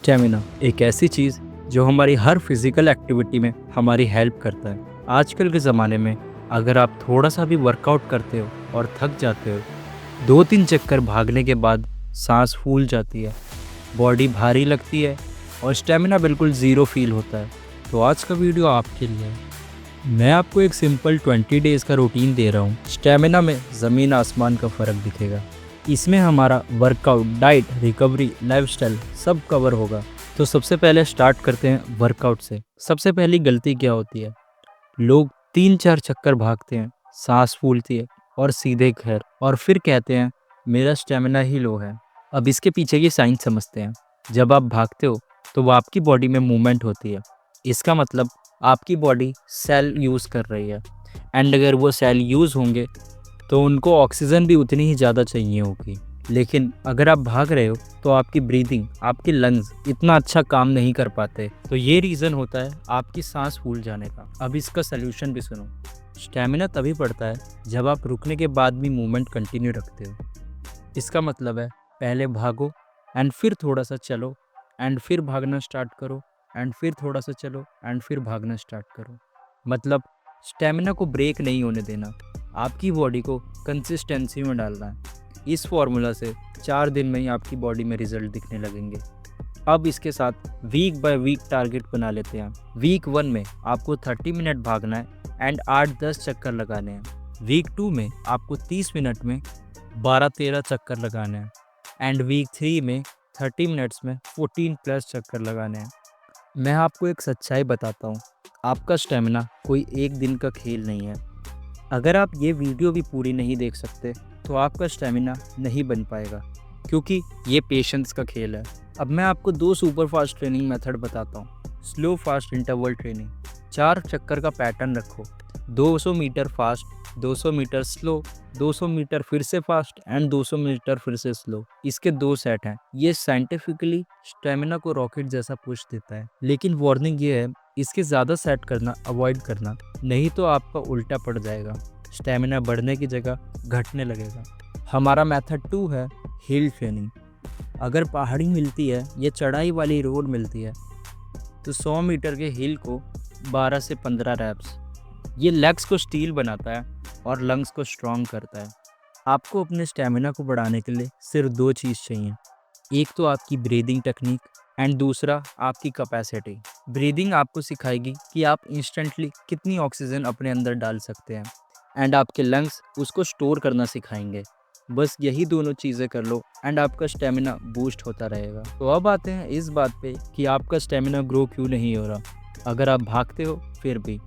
Stamina एक ऐसी चीज़ जो हमारी हर फिजिकल एक्टिविटी में हमारी हेल्प करता है। आजकल के ज़माने में अगर आप थोड़ा सा भी वर्कआउट करते हो और थक जाते हो, 2-3 चक्कर भागने के बाद सांस फूल जाती है, बॉडी भारी लगती है और स्टेमिना बिल्कुल ज़ीरो फील होता है। तो आज का वीडियो आपके लिए है। मैं आपको एक सिंपल 20 डेज़ का रूटीन दे रहा हूँ। स्टेमिना में ज़मीन आसमान का फ़र्क दिखेगा। इसमें हमारा वर्कआउट, डाइट, रिकवरी, लाइफस्टाइल सब कवर होगा। तो सबसे पहले स्टार्ट करते हैं वर्कआउट से। सबसे पहली गलती क्या होती है? लोग 3-4 चक्कर भागते हैं, सांस फूलती है और सीधे घर, और फिर कहते हैं मेरा स्टेमिना ही लो है। अब इसके पीछे की साइंस समझते हैं। जब आप भागते हो तो वो आपकी बॉडी में मूवमेंट होती है। इसका मतलब आपकी बॉडी सेल यूज़ कर रही है, एंड अगर वो सेल यूज़ होंगे तो उनको ऑक्सीजन भी उतनी ही ज़्यादा चाहिए होगी। लेकिन अगर आप भाग रहे हो तो आपकी ब्रीदिंग, आपके लंग्स इतना अच्छा काम नहीं कर पाते। तो ये रीज़न होता है आपकी सांस फूल जाने का। अब इसका सल्यूशन भी सुनो। स्टेमिना तभी बढ़ता है जब आप रुकने के बाद भी मूवमेंट कंटिन्यू रखते हो। इसका मतलब है पहले भागो एंड फिर थोड़ा सा चलो एंड फिर भागना स्टार्ट करो एंड फिर थोड़ा सा चलो एंड फिर भागना स्टार्ट करो। मतलब स्टेमिना को ब्रेक नहीं होने देना, आपकी बॉडी को कंसिस्टेंसी में डालना है। इस फॉर्मूला से 4 दिन में ही आपकी बॉडी में रिजल्ट दिखने लगेंगे। अब इसके साथ वीक बाय वीक टारगेट बना लेते हैं। वीक 1 में आपको 30 मिनट भागना है एंड 8-10 चक्कर लगाने हैं। वीक 2 में आपको 30 मिनट में 12-13 चक्कर लगाने हैं एंड वीक 3 में 30 मिनट्स में 14+ चक्कर लगाने हैं। मैं आपको एक सच्चाई बताता हूँ, आपका स्टेमिना कोई एक दिन का खेल नहीं है। अगर आप ये वीडियो भी पूरी नहीं देख सकते तो आपका स्टेमिना नहीं बन पाएगा, क्योंकि ये पेशेंस का खेल है। अब मैं आपको 2 सुपर फास्ट ट्रेनिंग मेथड बताता हूँ। Slow fast interval training. 4 चक्कर का पैटर्न रखो। 200 metre fast, 200 metre slow, 200 metre फिर से फास्ट एंड 200 मीटर फिर से स्लो। इसके 2 सेट हैं। ये साइंटिफिकली स्टेमिना को रॉकेट जैसा पुश देता है। लेकिन वार्निंग ये है, इसके ज़्यादा सेट करना अवॉइड करना, नहीं तो आपका उल्टा पड़ जाएगा। स्टेमिना बढ़ने की जगह घटने लगेगा। हमारा मेथड 2 है हिल ट्रेनिंग। अगर पहाड़ी मिलती है या चढ़ाई वाली रोड मिलती है तो 100 मीटर के हिल को 12 से 15 रैप्स। ये लेग्स को स्टील बनाता है और लंग्स को स्ट्रॉन्ग करता है। आपको अपने स्टेमिना को बढ़ाने के लिए सिर्फ 2 चीज़ चाहिए। एक तो आपकी ब्रीदिंग टेक्निक एंड दूसरा आपकी कैपेसिटी। ब्रीदिंग आपको सिखाएगी कि आप इंस्टेंटली कितनी ऑक्सीजन अपने अंदर डाल सकते हैं, एंड आपके लंग्स उसको स्टोर करना सिखाएंगे। बस यही दोनों चीज़ें कर लो एंड आपका स्टेमिना बूस्ट होता रहेगा। तो अब आते हैं इस बात पे कि आपका स्टेमिना ग्रो क्यों नहीं हो रहा अगर आप भागते हो फिर भी।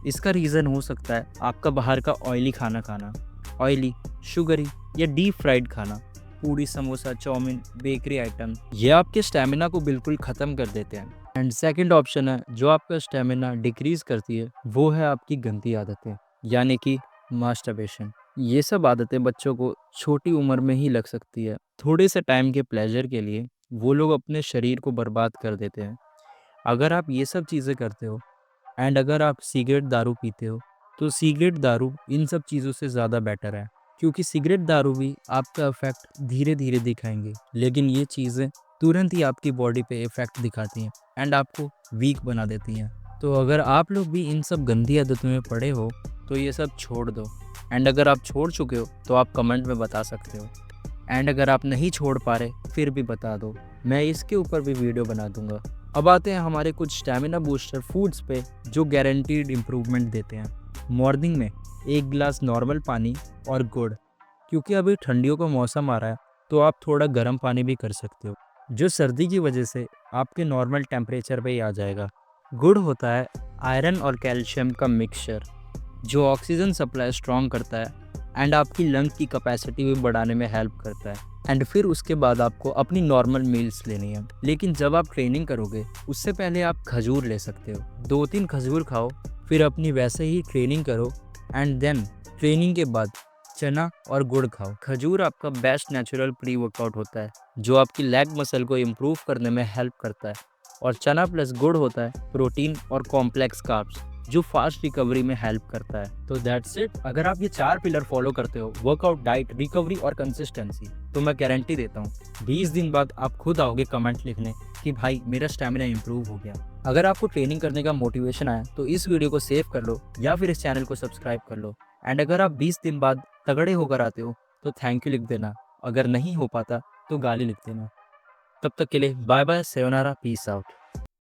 इसका रीज़न हो सकता है आपका बाहर का ऑयली खाना खाना, ऑयली, शुगरी या डीप फ्राइड खाना। पूड़ी, समोसा, चाउमीन, बेकरी आइटम, ये आपके स्टेमिना को बिल्कुल ख़त्म कर देते हैं। एंड सेकंड ऑप्शन है जो आपका स्टेमिना डिक्रीज़ करती है, वो है आपकी गंदी आदतें, यानी कि मास्टरबेशन। ये सब आदतें बच्चों को छोटी उम्र में ही लग सकती है। थोड़े से टाइम के प्लेजर के लिए वो लोग अपने शरीर को बर्बाद कर देते हैं। अगर आप ये सब चीज़ें करते हो एंड अगर आप सिगरेट, दारू पीते हो तो सिगरेट, दारू इन सब चीज़ों से ज़्यादा बेटर है, क्योंकि सिगरेट, दारू भी आपका इफेक्ट धीरे धीरे दिखाएंगे, लेकिन ये चीज़ें तुरंत ही आपकी बॉडी पे इफेक्ट दिखाती हैं एंड आपको वीक बना देती हैं। तो अगर आप लोग भी इन सब गंदी आदतों में पड़े हो तो ये सब छोड़ दो। एंड अगर आप छोड़ चुके हो तो आप कमेंट में बता सकते हो, एंड अगर आप नहीं छोड़ पा रहे फिर भी बता दो, मैं इसके ऊपर भी वीडियो बना दूंगा। अब आते हैं हमारे कुछ स्टेमिना बूस्टर फूड्स पे जो गारंटीड इम्प्रूवमेंट देते हैं। मॉर्निंग में 1 गिलास नॉर्मल पानी और गुड़, क्योंकि अभी ठंडियों का मौसम आ रहा है तो आप थोड़ा गर्म पानी भी कर सकते हो, जो सर्दी की वजह से आपके नॉर्मल टेम्परेचर पे ही आ जाएगा। गुड़ होता है आयरन और कैल्शियम का मिक्सचर जो ऑक्सीजन सप्लाई स्ट्रॉन्ग करता है एंड आपकी लंग की कैपेसिटी भी बढ़ाने में हेल्प करता है। एंड फिर उसके बाद आपको अपनी नॉर्मल मील्स लेनी है। लेकिन जब आप ट्रेनिंग करोगे उससे पहले आप खजूर ले सकते हो। 2-3 खजूर खाओ, फिर अपनी वैसे ही ट्रेनिंग करो एंड देन ट्रेनिंग के बाद चना और गुड़ खाओ। खजूर आपका बेस्ट नेचुरल प्री वर्कआउट होता है जो आपकी लेग मसल को इम्प्रूव करने में हेल्प करता है, और चना प्लस गुड़ होता है प्रोटीन और कॉम्प्लेक्स कार्ब्स जो फास्ट रिकवरी में हेल्प करता है। तो दैट्स इट। अगर आप ये 4 पिलर फॉलो करते हो, वर्कआउट, डाइट, रिकवरी और कंसिस्टेंसी, तो मैं गारंटी देता हूँ 20 दिन बाद आप खुद आओगे कमेंट लिखने कि भाई मेरा स्टैमिना इंप्रूव हो गया। अगर आपको ट्रेनिंग करने का मोटिवेशन आया तो इस वीडियो को सेव कर लो या फिर इस चैनल को सब्सक्राइब कर लो। एंड अगर आप 20 दिन बाद तगड़े होकर आते हो तो थैंक यू लिख देना, अगर नहीं हो पाता तो गाली लिख देना। तब तक के लिए bye bye, sayonara, peace out.